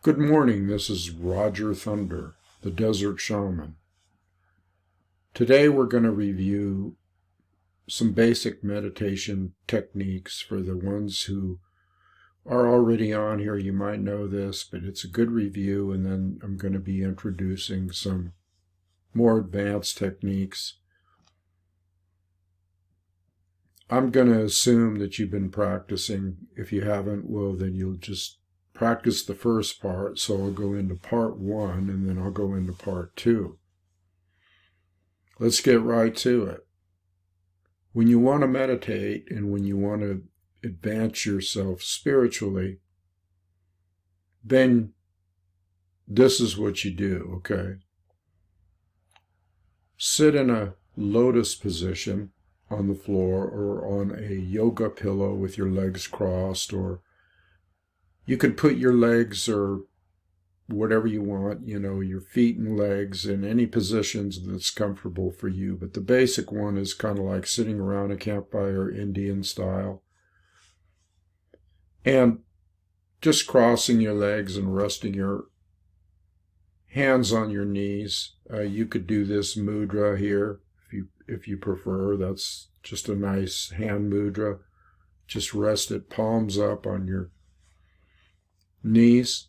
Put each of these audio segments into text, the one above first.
Good morning, this is Roger Thunder, the Desert Shaman. Today we're going to review some basic meditation techniques for the ones who are already on here. You might know this, but it's a good review, and then I'm going to be introducing some more advanced techniques. I'm going to assume that you've been practicing. If you haven't, well, then you'll just practice the first part. So I'll go into part 1, and then I'll go into part 2. Let's get right to it. When you want to meditate and when you want to advance yourself spiritually, then this is what you do, okay? Sit in a lotus position on the floor or on a yoga pillow with your legs crossed, or you could put your legs or whatever you want, your feet and legs in any positions that's comfortable for you. But the basic one is kind of like sitting around a campfire, Indian style. And just crossing your legs and resting your hands on your knees. You could do this mudra here if you prefer. That's just a nice hand mudra. Just rest it palms up on your knees.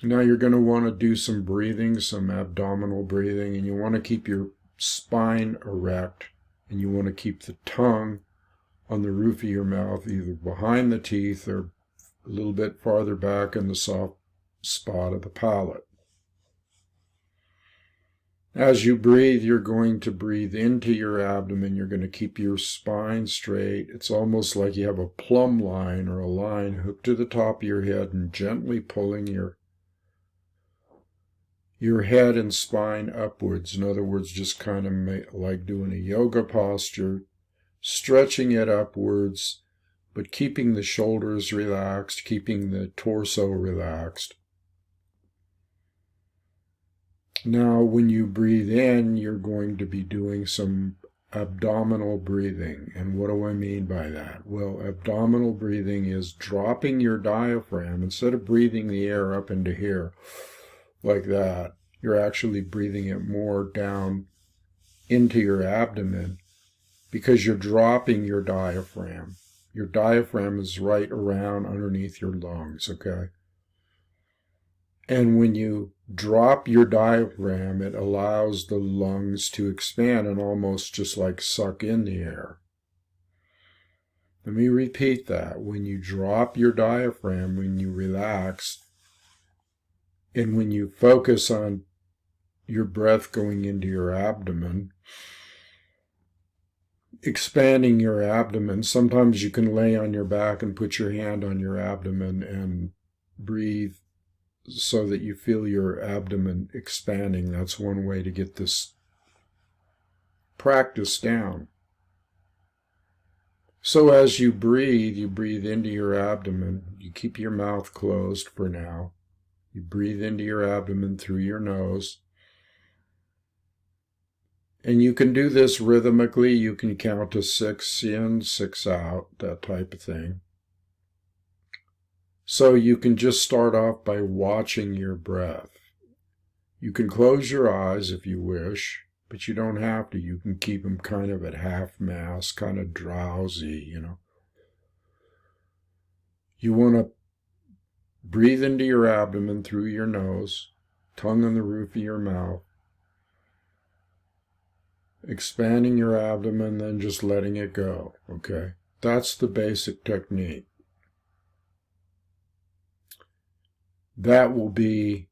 Now you're going to want to do some breathing, some abdominal breathing, and you want to keep your spine erect, and you want to keep the tongue on the roof of your mouth, either behind the teeth or a little bit farther back in the soft spot of the palate. As you breathe, you're going to breathe into your abdomen. You're going to keep your spine straight. It's almost like you have a plumb line or a line hooked to the top of your head and gently pulling your head and spine upwards. In other words, just kind of like doing a yoga posture, stretching it upwards, but keeping the shoulders relaxed, keeping the torso relaxed. Now, when you breathe in, you're going to be doing some abdominal breathing. And what do I mean by that? Well, abdominal breathing is dropping your diaphragm. Instead of breathing the air up into here like that, you're actually breathing it more down into your abdomen because you're dropping your diaphragm. Your diaphragm is right around underneath your lungs, okay? And when you drop your diaphragm, it allows the lungs to expand and almost just like suck in the air. Let me repeat that. When you drop your diaphragm, when you relax, and when you focus on your breath going into your abdomen, expanding your abdomen, sometimes you can lay on your back and put your hand on your abdomen and breathe so that you feel your abdomen expanding. That's one way to get this practice down. So as you breathe into your abdomen. You keep your mouth closed for now. You breathe into your abdomen through your nose. And you can do this rhythmically. You can count to 6 in, 6 out, that type of thing. So you can just start off by watching your breath. You can close your eyes if you wish, but you don't have to. You can keep them kind of at half-mast, kind of drowsy, You want to breathe into your abdomen through your nose, tongue on the roof of your mouth, expanding your abdomen, then just letting it go, okay? That's the basic technique. That will be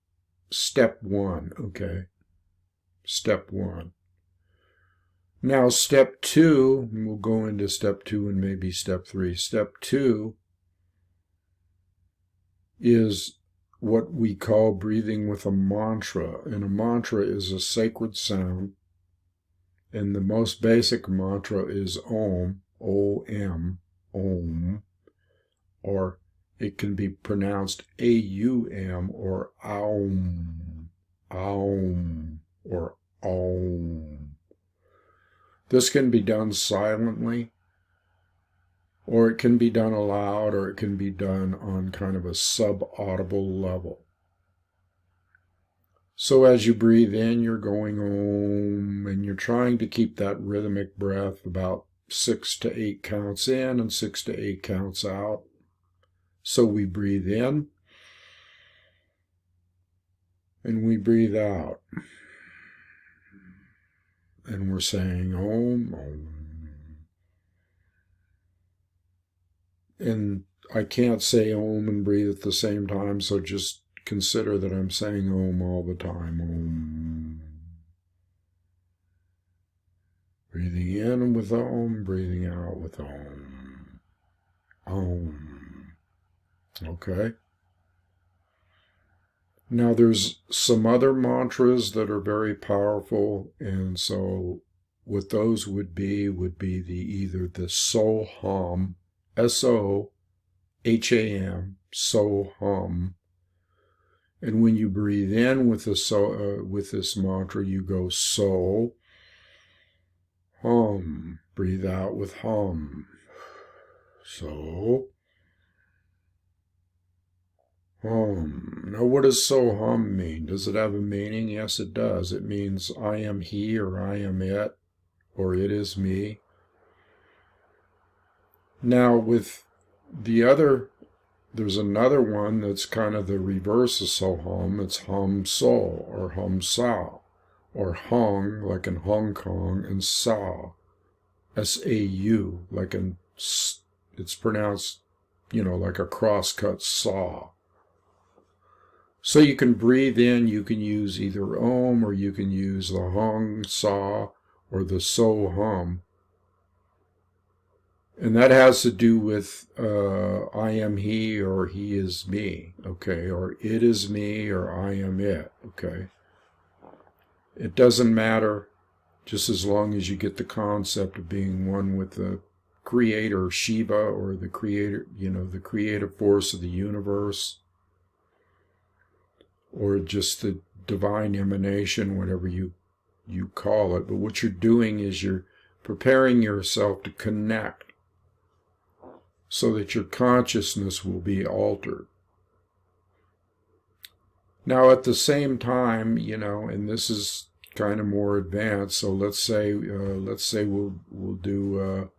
step 1, okay? Step 1. Now, step 2, and we'll go into step 2 and maybe step 3. Step 2 is what we call breathing with a mantra. And a mantra is a sacred sound. And the most basic mantra is Om, O-M, Om, or it can be pronounced A-U-M or Aum, Aum, or Om. This can be done silently, Or it can be done aloud, or it can be done on kind of a sub-audible level. So as you breathe in, you're going Om, and you're trying to keep that rhythmic breath about 6 to 8 counts in and 6 to 8 counts out. So we breathe in, and we breathe out. And we're saying Om, Om. And I can't say Om and breathe at the same time, so just consider that I'm saying Om all the time. Om. Breathing in with Om, breathing out with Om. Om. Okay? Now there's some other mantras that are very powerful, and so what those would be either the Soham, S-O-H-A-M, Soham. And when you breathe in with this mantra, you go So, Hum. Breathe out with Hum. So, Hum. Now what does So Hum mean? Does it have a meaning? Yes, it does. It means I am he, or I am it, or it is me. Now with the other, there's another one that's kind of the reverse of So-Hum. It's Hum So, or Hum Sa, or Hong, like in Hong Kong, and Sa, S-A-U, like in, it's pronounced, like a cross-cut saw. So you can breathe in, you can use either Om, or you can use the Hong Sa, or the So-Hum. And that has to do with I am he, or he is me, okay? Or it is me, or I am it, okay? It doesn't matter, just as long as you get the concept of being one with the creator, Shiva, or the creator, the creative force of the universe, or just the divine emanation, whatever you call it. But what you're doing is you're preparing yourself to connect, so that your consciousness will be altered. Now at the same time, and this is kind of more advanced, so let's say we'll do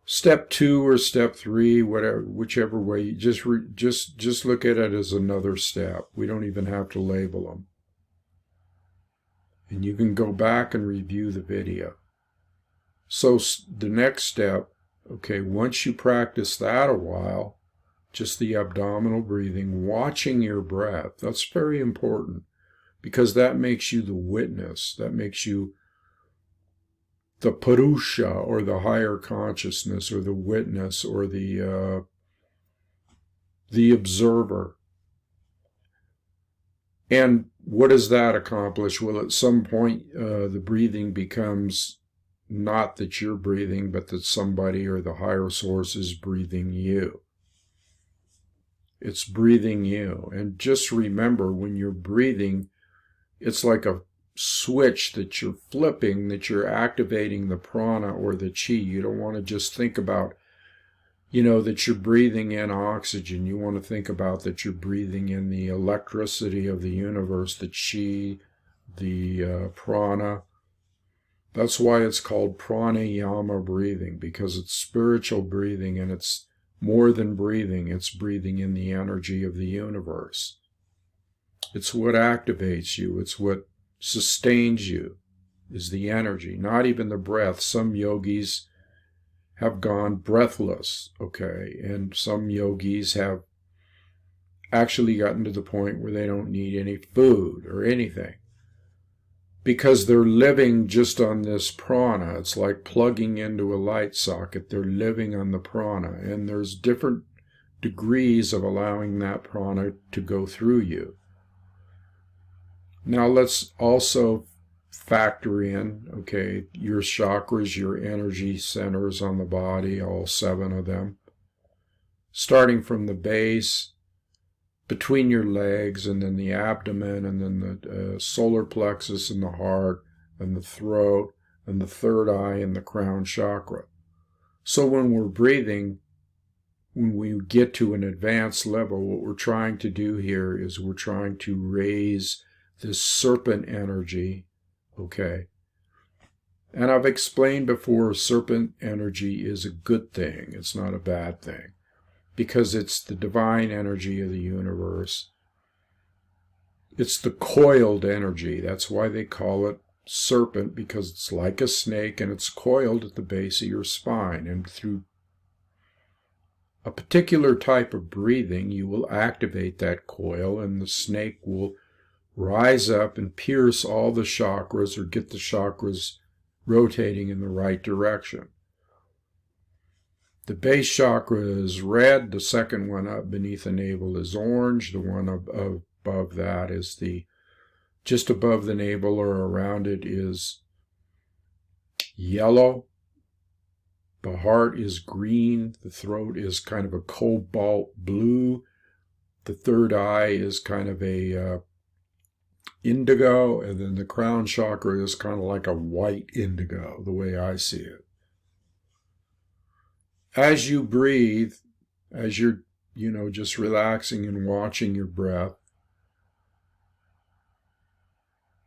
step 2 or step 3, whichever way. Just look at it as another step. We don't even have to label them. And you can go back and review the video. So the next step, okay, once you practice that a while, just the abdominal breathing, watching your breath, that's very important, because that makes you the witness, that makes you the Purusha, or the higher consciousness, or the witness, or the observer. And what does that accomplish? Well, at some point, the breathing becomes not that you're breathing, but that somebody or the higher source is breathing you. It's breathing you. And just remember, when you're breathing, it's like a switch that you're flipping, that you're activating the prana or the chi. You don't want to just think about, that you're breathing in oxygen. You want to think about that you're breathing in the electricity of the universe, the chi, the prana. That's why it's called pranayama breathing, because it's spiritual breathing, and it's more than breathing. It's breathing in the energy of the universe. It's what activates you. It's what sustains you, is the energy, not even the breath. Some yogis have gone breathless, okay? And some yogis have actually gotten to the point where they don't need any food or anything, because they're living just on this prana. It's like plugging into a light socket. They're living on the prana, and there's different degrees of allowing that prana to go through you. Now let's also factor in, okay, your chakras, your energy centers on the body, all 7 of them, starting from the base, between your legs, and then the abdomen, and then the solar plexus, and the heart, and the throat, and the third eye, and the crown chakra. So when we're breathing, when we get to an advanced level, what we're trying to do here is we're trying to raise this serpent energy, okay? And I've explained before, serpent energy is a good thing. It's not a bad thing, because it's the divine energy of the universe. It's the coiled energy. That's why they call it serpent, because it's like a snake and it's coiled at the base of your spine. And through a particular type of breathing, you will activate that coil, and the snake will rise up and pierce all the chakras, or get the chakras rotating in the right direction. The base chakra is red, the second one up beneath the navel is orange, the one above that is just above the navel or around it is yellow. The heart is green, the throat is kind of a cobalt blue, the third eye is kind of a indigo, and then the crown chakra is kind of like a white indigo, the way I see it. As you breathe, as you're, just relaxing and watching your breath,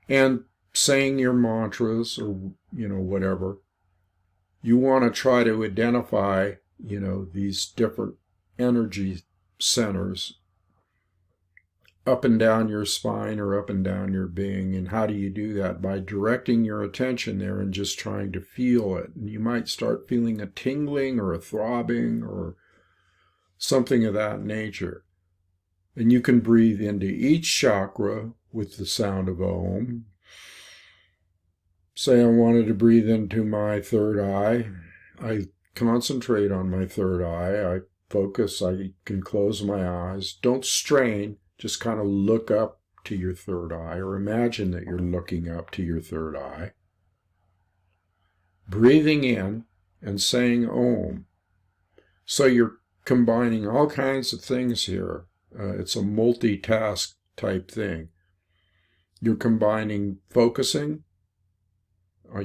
and saying your mantras or, whatever, you want to try to identify, these different energy centers up and down your spine or up and down your being. And how do you do that? By directing your attention there and just trying to feel it. And you might start feeling a tingling or a throbbing or something of that nature. And you can breathe into each chakra with the sound of Om. Say I wanted to breathe into my third eye. I concentrate on my third eye. I focus. I can close my eyes. Don't strain. Just kind of look up to your third eye, or imagine that you're looking up to your third eye. Breathing in and saying Om. So you're combining all kinds of things here. It's a multitask type thing. You're combining focusing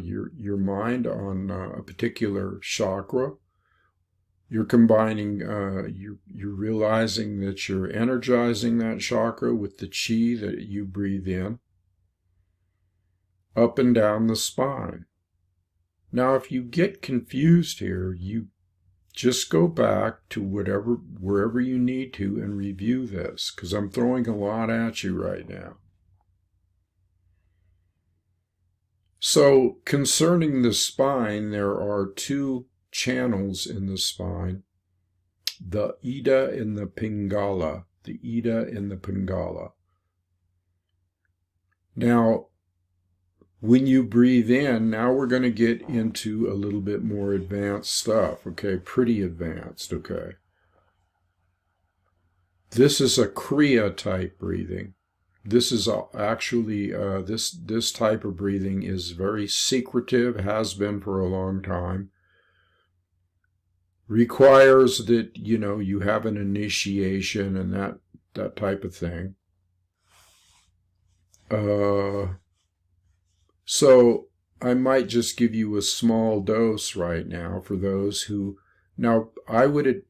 your mind on a particular chakra. You're combining, you're realizing that you're energizing that chakra with the chi that you breathe in, up and down the spine. Now, if you get confused here, you just go back to wherever you need to and review this, because I'm throwing a lot at you right now. So, concerning the spine, there are two channels in the spine, the Ida and the Pingala, the Ida and the Pingala. Now, when you breathe in, now we're going to get into a little bit more advanced stuff, okay? Pretty advanced, okay? This is a Kriya type breathing. This is actually, this type of breathing is very secretive, has been for a long time. Requires that, you have an initiation and that type of thing. So I might just give you a small dose right now for those who, now I would,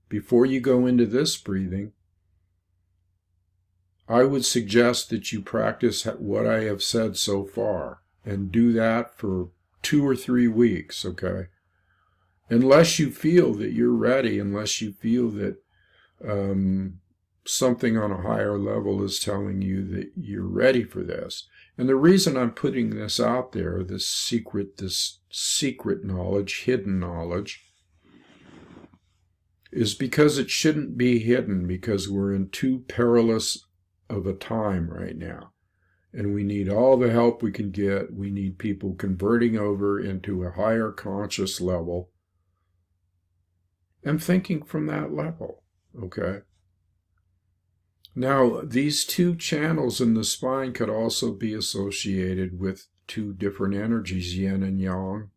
before you go into this breathing, I would suggest that you practice what I have said so far and do that for 2 or 3 weeks, okay? Unless you feel that you're ready, unless you feel that something on a higher level is telling you that you're ready for this. And the reason I'm putting this out there, this secret knowledge, hidden knowledge, is because it shouldn't be hidden, because we're in too perilous of a time right now. And we need all the help we can get. We need people converting over into a higher conscious level and thinking from that level, okay? Now, these two channels in the spine could also be associated with two different energies, yin and yang,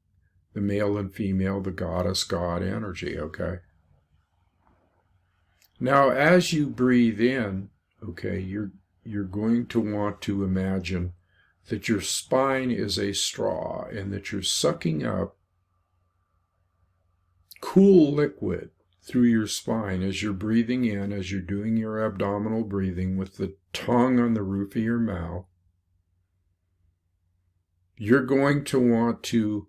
the male and female, the goddess, God energy, okay? Now, as you breathe in, okay, you're going to want to imagine that your spine is a straw and that you're sucking up cool liquid through your spine as you're breathing in, as you're doing your abdominal breathing with the tongue on the roof of your mouth. You're going to want to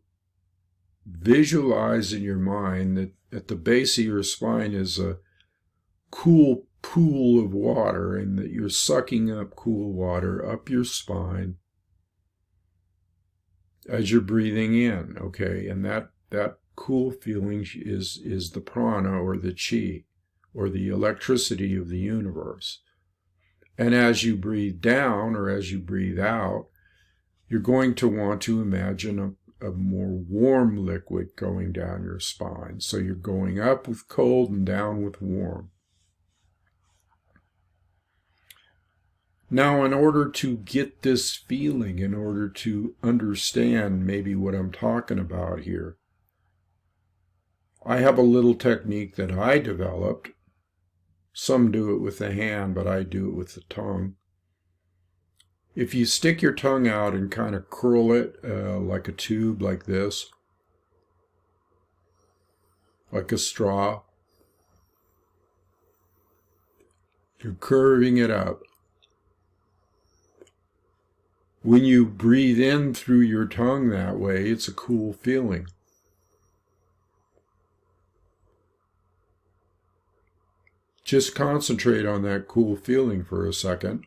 visualize in your mind that at the base of your spine is a cool pool of water, and that you're sucking up cool water up your spine as you're breathing in, okay? And that cool feeling is the prana, or the chi, or the electricity of the universe. And as you breathe down, or as you breathe out, you're going to want to imagine a more warm liquid going down your spine. So you're going up with cold and down with warm. Now, in order to get this feeling, in order to understand maybe what I'm talking about here, I have a little technique that I developed. Some do it with the hand, but I do it with the tongue. If you stick your tongue out and kind of curl it like a tube, like this, like a straw, you're curving it up. When you breathe in through your tongue that way, it's a cool feeling. Just concentrate on that cool feeling for a second.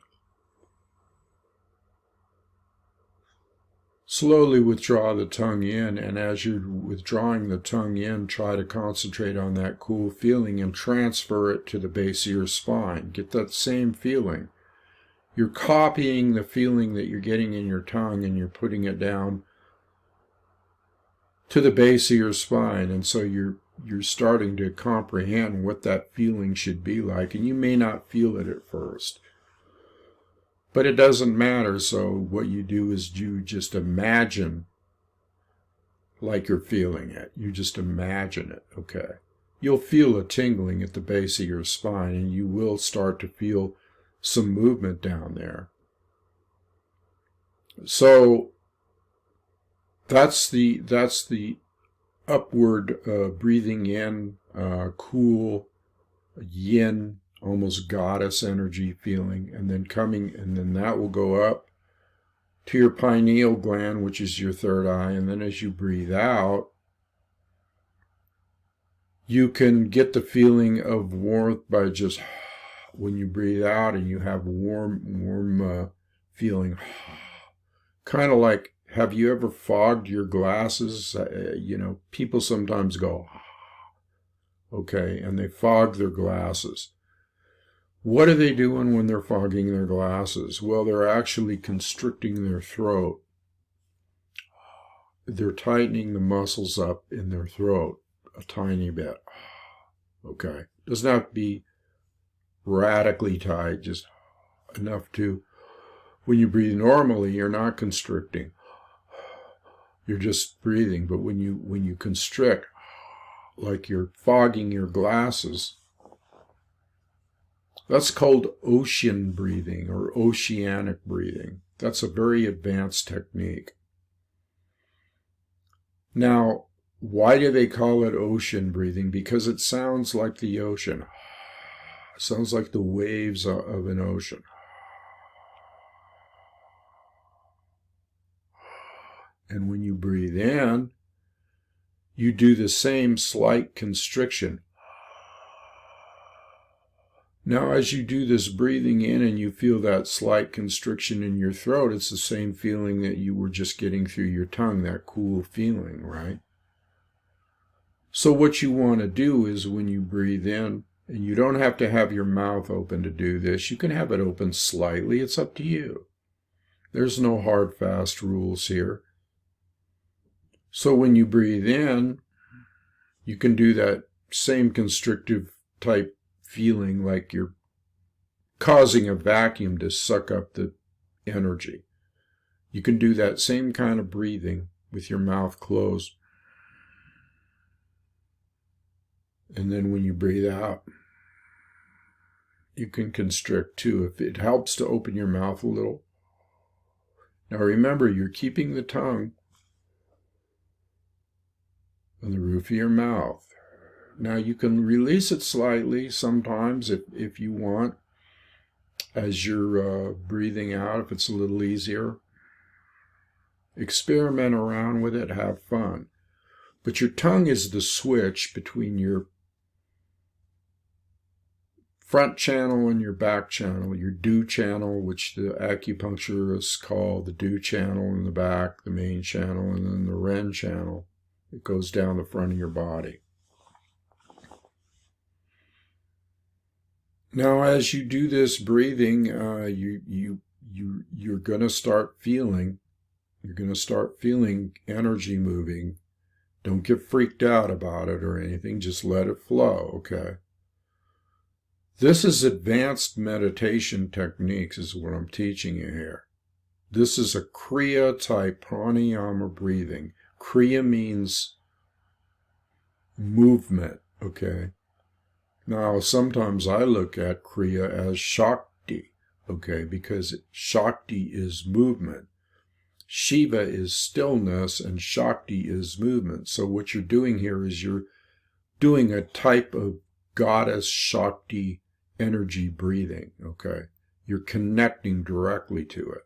Slowly withdraw the tongue in, and as you're withdrawing the tongue in, try to concentrate on that cool feeling and transfer it to the base of your spine. Get that same feeling. You're copying the feeling that you're getting in your tongue, and you're putting it down to the base of your spine. And so you're starting to comprehend what that feeling should be like. And you may not feel it at first, but it doesn't matter. So what you do is you just imagine like you're feeling it. You just imagine it, okay? You'll feel a tingling at the base of your spine, and you will start to feel some movement down there. So that's the upward breathing in, cool yin, almost goddess energy feeling, and then that will go up to your pineal gland, which is your third eye. And then as you breathe out, you can get the feeling of warmth by just, when you breathe out and you have warm feeling, kind of like, have you ever fogged your glasses? People sometimes go, okay, and they fog their glasses. What are they doing when they're fogging their glasses? Well, they're actually constricting their throat. They're tightening the muscles up in their throat a tiny bit. Okay, doesn't have to be radically tight, just enough to, when you breathe normally, you're not constricting. You're just breathing. But when you constrict, like you're fogging your glasses, that's called ocean breathing or oceanic breathing. That's a very advanced technique. Now, why do they call it ocean breathing? Because it sounds like the ocean. It sounds like the waves of an ocean. And when you breathe in, you do the same slight constriction. Now, as you do this breathing in and you feel that slight constriction in your throat, it's the same feeling that you were just getting through your tongue, that cool feeling, right? So what you want to do is when you breathe in, and you don't have to have your mouth open to do this, you can have it open slightly, it's up to you. There's no hard, fast rules here. So when you breathe in, you can do that same constrictive type feeling, like you're causing a vacuum to suck up the energy. You can do that same kind of breathing with your mouth closed. And then when you breathe out, you can constrict too, if it helps to open your mouth a little. Now remember, you're keeping the tongue on the roof of your mouth. Now you can release it slightly sometimes if you want, as you're breathing out, if it's a little easier. Experiment around with it, have fun. But your tongue is the switch between your front channel and your back channel, your do channel, which the acupuncturists call the do channel in the back, the main channel, and then the Ren channel. It goes down the front of your body. Now, as you do this breathing, you're going to start feeling. You're going to start feeling energy moving. Don't get freaked out about it or anything. Just let it flow, okay? This is advanced meditation techniques is what I'm teaching you here. This is a Kriya type pranayama breathing. Kriya means movement, okay? Now, sometimes I look at Kriya as Shakti, okay, because Shakti is movement. Shiva is stillness and Shakti is movement. So what you're doing here is you're doing a type of goddess Shakti energy breathing, okay? You're connecting directly to it.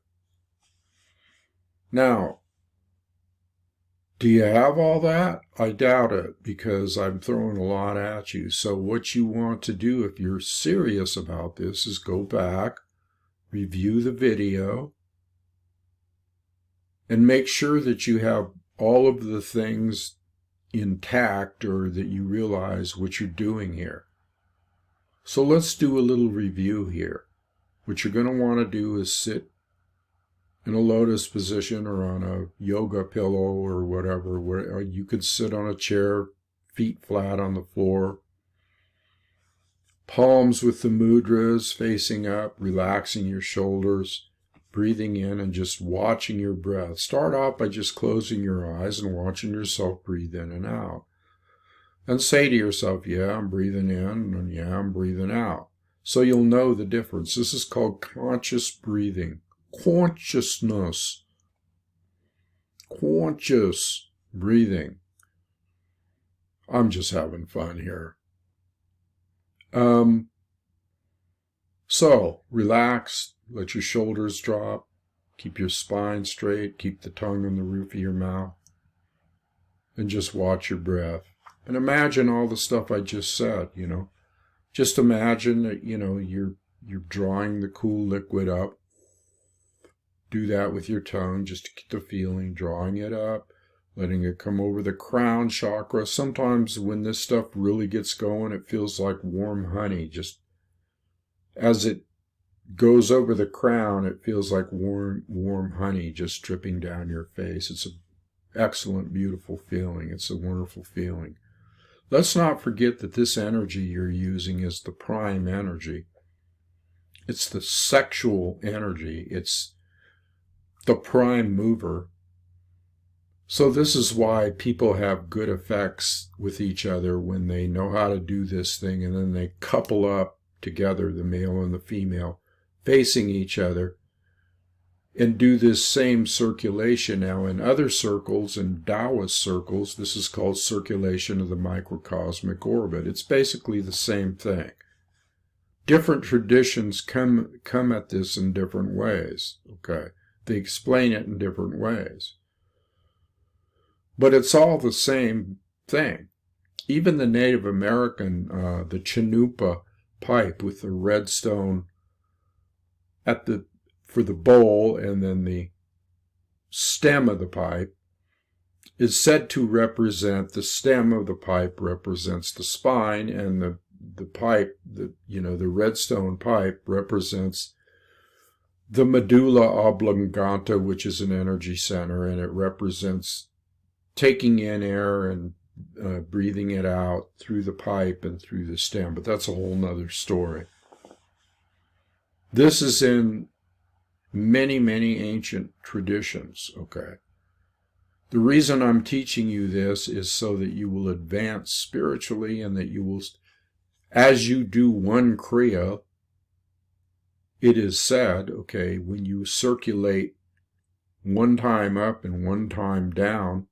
Now, do you have all that? I doubt it, because I'm throwing a lot at you. So what you want to do, if you're serious about this, is go back, review the video, and make sure that you have all of the things intact, or that you realize what you're doing here. So let's do a little review here. What you're going to want to do is sit in a lotus position or on a yoga pillow or whatever, where you could sit on a chair, feet flat on the floor, palms with the mudras facing up, relaxing your shoulders, breathing in and just watching your breath. Start off by just closing your eyes and watching yourself breathe in and out. And say to yourself, yeah, I'm breathing in, and yeah, I'm breathing out. So you'll know the difference. This is called conscious breathing. Consciousness. Conscious breathing. I'm just having fun here. So, relax, let your shoulders drop, keep your spine straight, keep the tongue on the roof of your mouth, and just watch your breath. And imagine all the stuff I just said, you know. Just imagine that, you know, you're drawing the cool liquid up. Do that with your tongue, just to get the feeling, drawing it up, letting it come over the crown chakra. Sometimes when this stuff really gets going, it feels like warm honey. Just as it goes over the crown, it feels like warm honey just dripping down your face. It's an excellent, beautiful feeling. It's a wonderful feeling. Let's not forget that this energy you're using is the prime energy. It's the sexual energy. It's the prime mover. So this is why people have good effects with each other when they know how to do this thing, and then they couple up together, the male and the female, facing each other, and do this same circulation. Now in other circles, in Taoist circles, this is called circulation of the microcosmic orbit. It's basically the same thing. Different traditions come at this in different ways, okay? They explain it in different ways. But it's all the same thing. Even the Native American, the Chinoopa pipe with the red stone for the bowl, and then the stem of the pipe is said to represent, the stem of the pipe represents the spine, and the pipe, the redstone pipe represents the medulla oblongata, which is an energy center, and it represents taking in air and breathing it out through the pipe and through the stem. But that's a whole nother story. This is in many, many ancient traditions, okay? The reason I'm teaching you this is so that you will advance spiritually, and that you will, as you do one Kriya, it is said, okay, when you circulate one time up and one time down,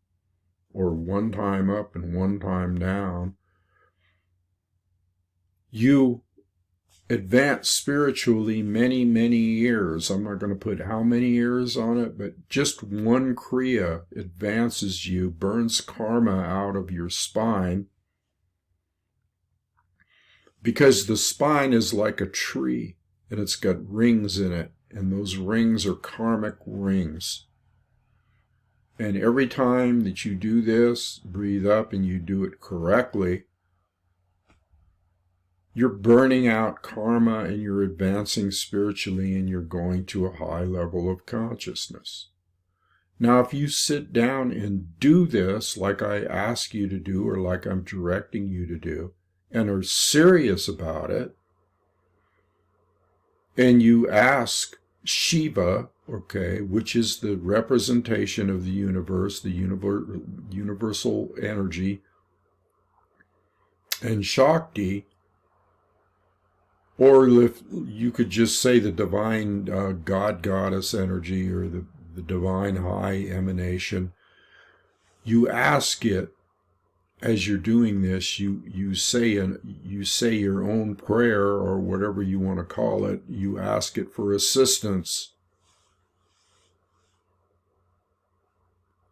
or one time up and one time down, you advance spiritually many, many years. I'm not going to put how many years on it, but just one Kriya advances you, burns karma out of your spine, because the spine is like a tree, and it's got rings in it, and those rings are karmic rings. And every time that you do this, breathe up, and you do it correctly, you're burning out karma and you're advancing spiritually and you're going to a high level of consciousness. Now, if you sit down and do this like I ask you to do or like I'm directing you to do and are serious about it, and you ask Shiva, okay, which is the representation of the universe, the universal energy, and Shakti, or if you could just say the divine God, goddess energy, or the divine high emanation, you ask it as you're doing this. You say your own prayer, or whatever you want to call it. You ask it for assistance.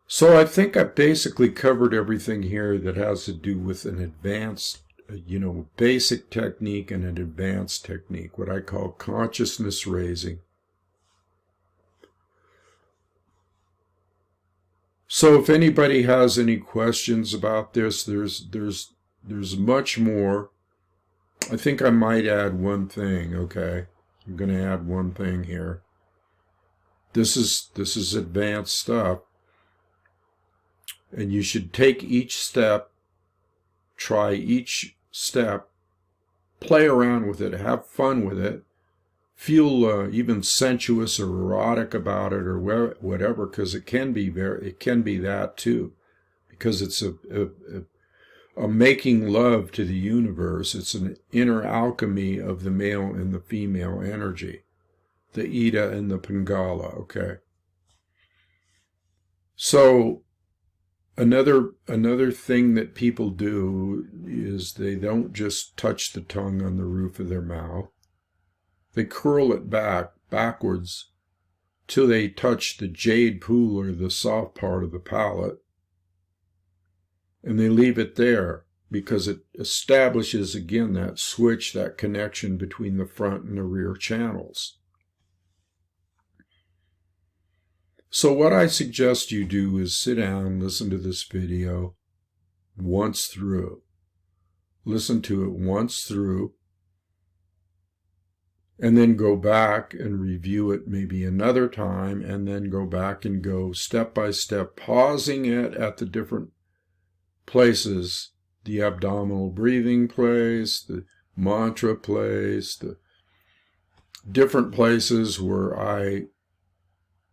So I think I basically covered everything here that has to do with an advanced, basic technique and an advanced technique, what I call consciousness raising. So if anybody has any questions about this, there's much more. I think I might add one thing, okay? I'm going to add one thing here. This is advanced stuff. And you should take each step, try each step, play around with it, have fun with it, feel even sensuous or erotic about it or whatever, because it can be that too, because it's a making love to the universe. It's an inner alchemy of the male and the female energy, the Ida and the Pingala, okay? So Another thing that people do is they don't just touch the tongue on the roof of their mouth. They curl it backwards till they touch the jade pool or the soft part of the palate. And they leave it there because it establishes again that switch, that connection between the front and the rear channels. So what I suggest you do is sit down, listen to this video once through. Listen to it once through, and then go back and review it maybe another time, and then go back and go step by step, pausing it at the different places, the abdominal breathing place, the mantra place, the different places where I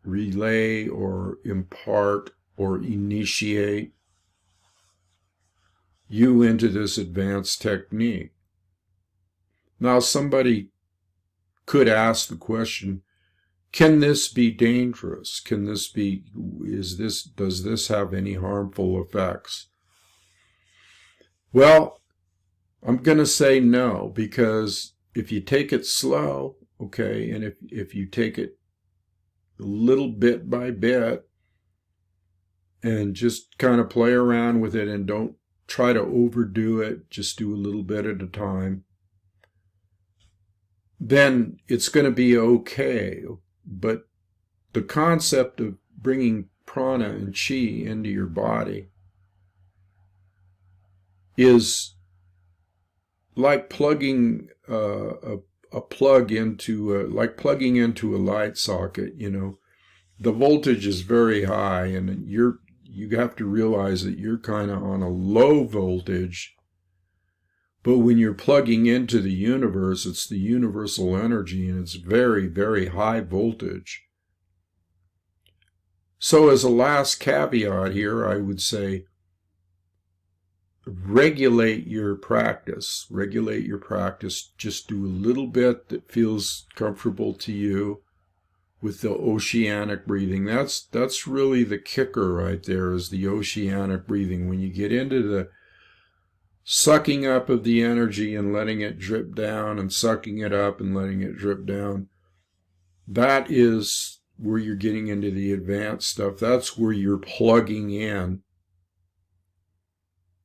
relay or impart or initiate you into this advanced technique. Now, somebody could ask the question, can this be dangerous? Does this have any harmful effects? Well, I'm going to say no, because if you take it slow, okay, and if you take it a little bit by bit and just kind of play around with it and don't try to overdo it, just do a little bit at a time, then it's going to be okay. But the concept of bringing prana and chi into your body is like plugging a plug into like plugging into a light socket. The voltage is very high, and you have to realize that you're kind of on a low voltage. But when you're plugging into the universe, it's the universal energy, and it's very, very high voltage. So as a last caveat here, I would say regulate your practice. Regulate your practice. Just do a little bit that feels comfortable to you with the oceanic breathing. That's really the kicker right there, is the oceanic breathing. When you get into sucking up of the energy and letting it drip down, and sucking it up and letting it drip down. That is where you're getting into the advanced stuff. That's where you're plugging in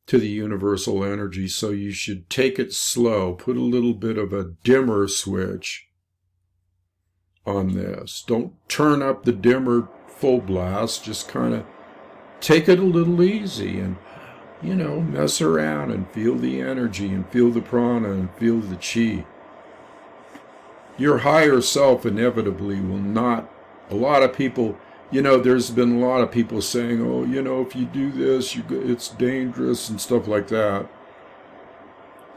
to the universal energy. So you should take it slow, put a little bit of a dimmer switch on this. Don't turn up the dimmer full blast, just kind of take it a little easy and, mess around and feel the energy and feel the prana and feel the chi. Your higher self inevitably will not, a lot of people, there's been a lot of people saying, oh, if you do this, it's dangerous and stuff like that.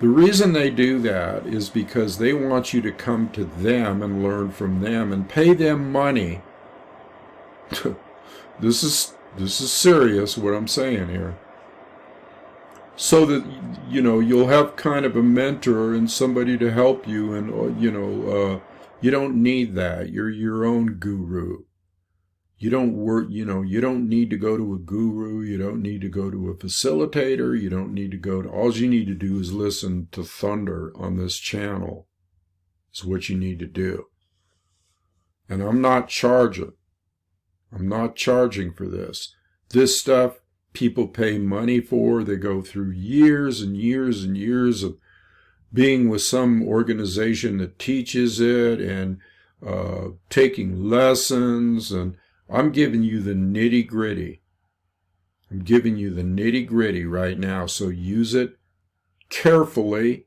The reason they do that is because they want you to come to them and learn from them and pay them money. This is serious, what I'm saying here. So that, you'll have kind of a mentor and somebody to help you, and, you don't need that. You're your own guru. You don't need to go to a guru. You don't need to go to a facilitator. You don't need to go to, all you need to do is listen to Thunder on this channel. Is what you need to do. And I'm not charging. I'm not charging for this. This stuff people pay money for. They go through years and years and years of being with some organization that teaches it and taking lessons. And I'm giving you the nitty-gritty. I'm giving you the nitty-gritty right now. So use it carefully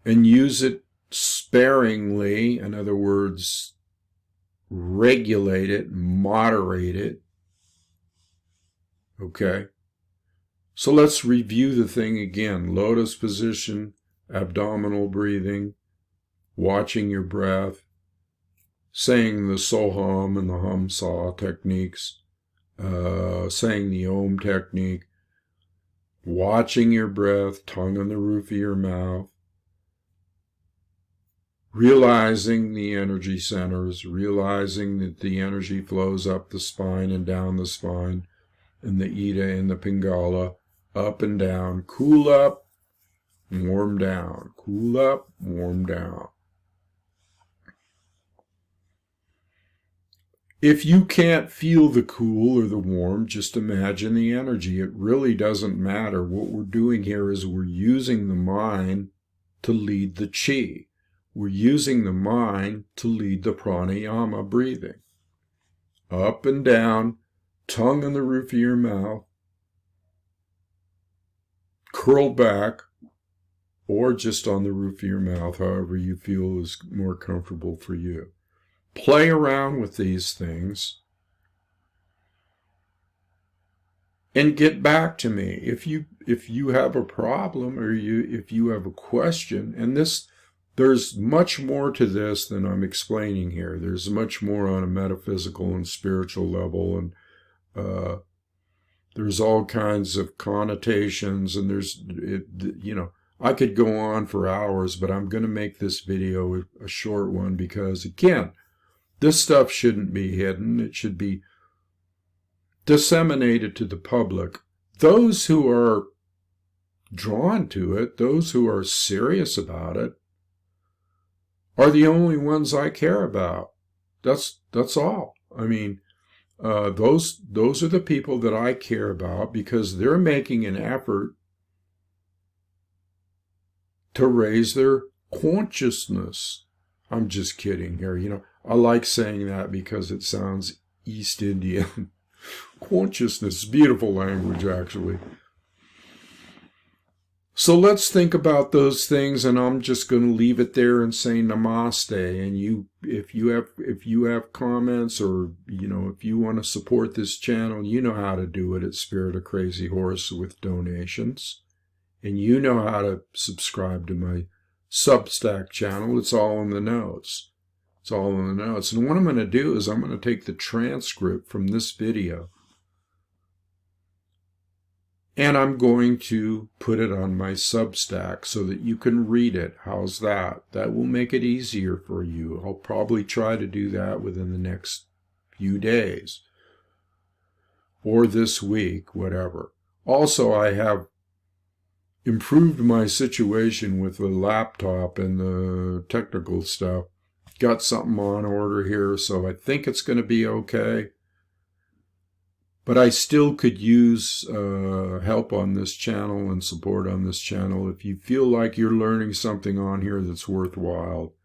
and use it sparingly. In other words, regulate it, moderate it. Okay? So let's review the thing again. Lotus position, abdominal breathing, watching your breath, saying the Soham and the Hamsa techniques, saying the Om technique, watching your breath, tongue on the roof of your mouth, realizing the energy centers, realizing that the energy flows up the spine and down the spine, and the Ida and the Pingala, up and down, cool up, warm down, cool up, warm down. If you can't feel the cool or the warm, just imagine the energy. It really doesn't matter. What we're doing here is we're using the mind to lead the chi. We're using the mind to lead the pranayama breathing. Up and down, tongue on the roof of your mouth, curl back, or just on the roof of your mouth, however you feel is more comfortable for you. Play around with these things and get back to me if you have a problem or if you have a question. And there's much more to this than I'm explaining here. There's much more on a metaphysical and spiritual level, and there's all kinds of connotations, and I could go on for hours, but I'm going to make this video a short one because, again, this stuff shouldn't be hidden. It should be disseminated to the public. Those who are drawn to it, those who are serious about it, are the only ones I care about. That's all. I mean, those are the people that I care about because they're making an effort to raise their consciousness. I'm just kidding here. I like saying that because it sounds East Indian. Consciousness, beautiful language, actually. So let's think about those things, and I'm just going to leave it there and say namaste. And if you have comments, or if you want to support this channel, you know how to do it at Spirit of Crazy Horse with donations, and you know how to subscribe to my Substack channel. It's all in the notes. It's all in the notes. And what I'm going to do is I'm going to take the transcript from this video, and I'm going to put it on my Substack so that you can read it. How's that? That will make it easier for you. I'll probably try to do that within the next few days or this week, whatever. Also, I have improved my situation with the laptop and the technical stuff. Got something on order here, so I think it's going to be okay. But I still could use help on this channel and support on this channel. If you feel like you're learning something on here that's worthwhile,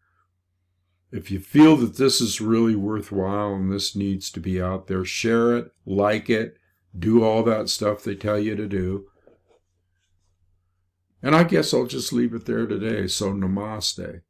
if you feel that this is really worthwhile and this needs to be out there, share it, like it, do all that stuff they tell you to do. And I guess I'll just leave it there today. So namaste.